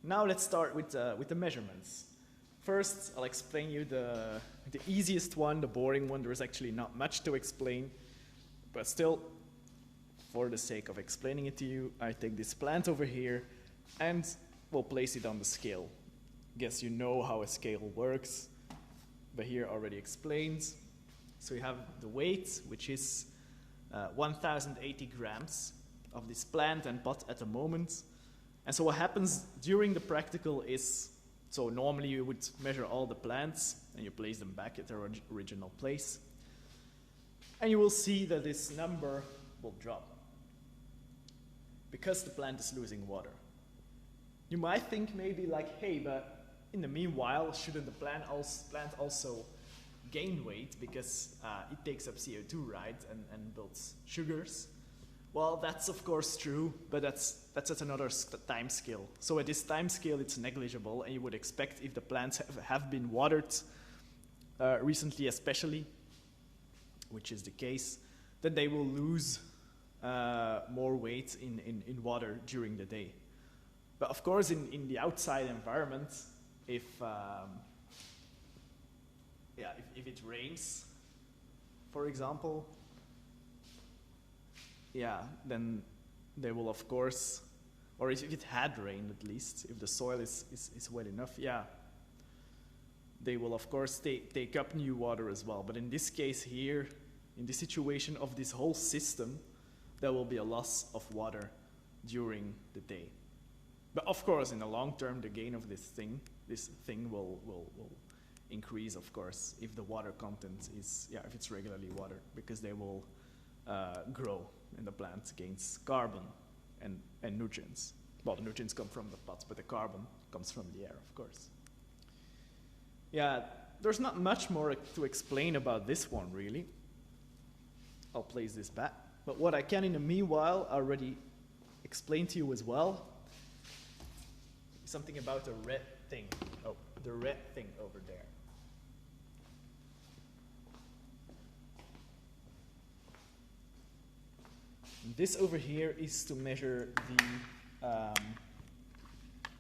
Now let's start with the measurements. First, I'll explain you the easiest one, the boring one. There is actually not much to explain, but still, for the sake of explaining it to you, I take this plant over here and we'll place it on the scale. Guess you know how a scale works, but here already explains. So you have the weight, which is 1080 grams of this plant and pot at the moment. And so what happens during the practical is, so normally you would measure all the plants and you place them back at their original place. And you will see that this number will drop because the plant is losing water. You might think maybe like, hey, but in the meanwhile, shouldn't the plant also gain weight because it takes up CO2, right, and builds sugars? Well, that's of course true, but that's at another time scale. So at this time scale, it's negligible, and you would expect if the plants have been watered recently especially, which is the case, that they will lose more weight in water during the day. But of course, in the outside environment, if it rains, for example, then they will of course, or if it had rained at least, if the soil is wet enough, they will of course take up new water as well. But in this case here, in this situation of this whole system, there will be a loss of water during the day. But of course, in the long term, the gain of this thing will increase, of course, if the water content is, if it's regularly watered, because they will grow and the plant gains carbon and nutrients. Well, the nutrients come from the pots, but the carbon comes from the air, of course. Yeah, there's not much more to explain about this one, really. I'll place this back. But what I can in the meanwhile already explain to you as well, something about the red thing. Oh, the red thing over there. This over here is to measure the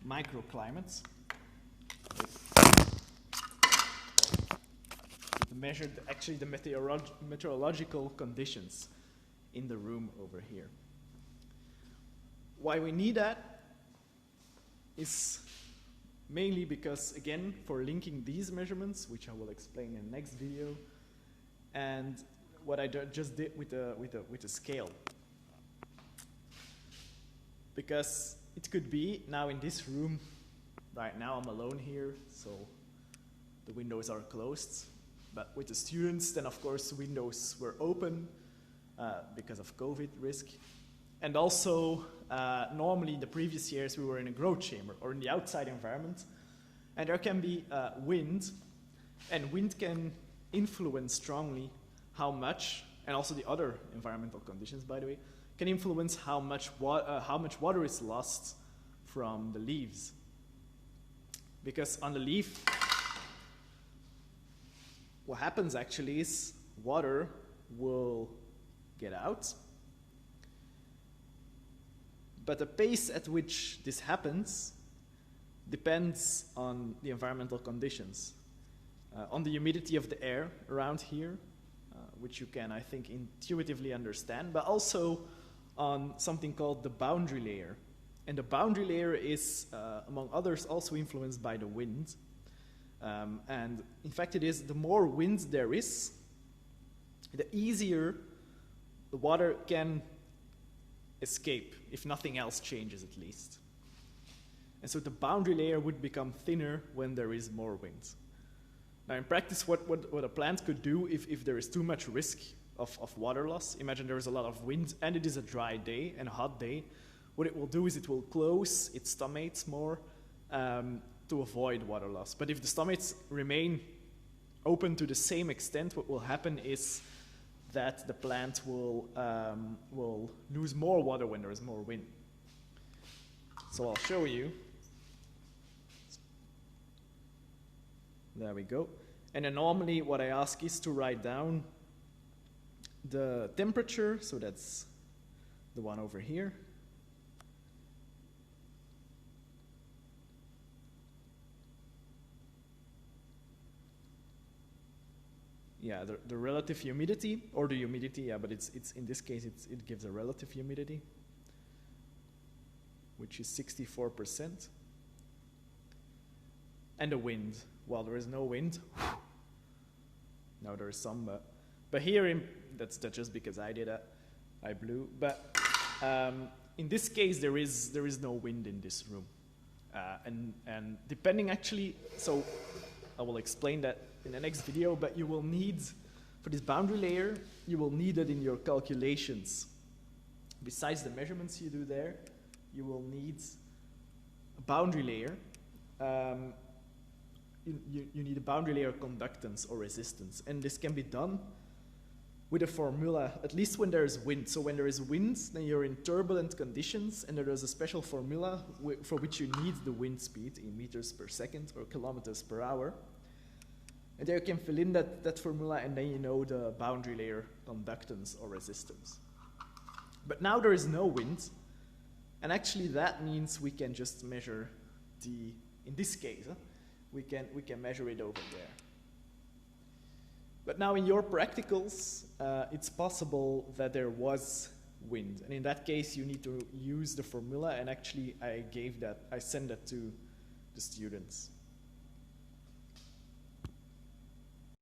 microclimates. To measure actually the meteorological conditions in the room over here. Why we need that is mainly because, again, for linking these measurements, which I will explain in the next video, and what I just did with the scale. Because it could be, now in this room, right now I'm alone here, so the windows are closed. But with the students, then of course windows were open because of COVID risk. And also, normally in the previous years we were in a growth chamber or in the outside environment, and there can be wind, and wind can influence strongly how much, and also the other environmental conditions, by the way, can influence how much water is lost from the leaves. Because on the leaf, what happens actually is water will get out, but the pace at which this happens depends on the environmental conditions, on the humidity of the air around here, which you can, I think, intuitively understand, but also on something called the boundary layer. And the boundary layer is, among others, also influenced by the wind. And in fact, it is the more wind there is, the easier the water can escape, if nothing else changes at least. And so the boundary layer would become thinner when there is more wind. Now in practice, what a plant could do if there is too much risk of water loss, imagine there is a lot of wind and it is a dry day and a hot day, what it will do is it will close its stomates more to avoid water loss. But if the stomates remain open to the same extent, what will happen is that the plant will lose more water when there is more wind. So I'll show you. There we go. And then normally what I ask is to write down the temperature, so that's the one over here. yeah, the relative humidity, or the humidity, yeah, but it's in this case, it gives a relative humidity, which is 64%. And the wind. Well, there is no wind. Now there is some, but here, that's just because I did it, I blew. But in this case, there is no wind in this room. And depending actually, so I will explain that in the next video, but you will need, for this boundary layer, you will need it in your calculations. Besides the measurements you do there, you will need a boundary layer. You need a boundary layer conductance or resistance. And this can be done with a formula, at least when there is wind. So when there is wind, then you're in turbulent conditions, and there is a special formula for which you need the wind speed in meters per second or kilometers per hour. And there you can fill in that formula, and then you know the boundary layer conductance or resistance. But now there is no wind, and actually that means we can just measure in this case, we can measure it over there. But now in your practicals, it's possible that there was wind. And in that case, you need to use the formula, and actually I sent that to the students.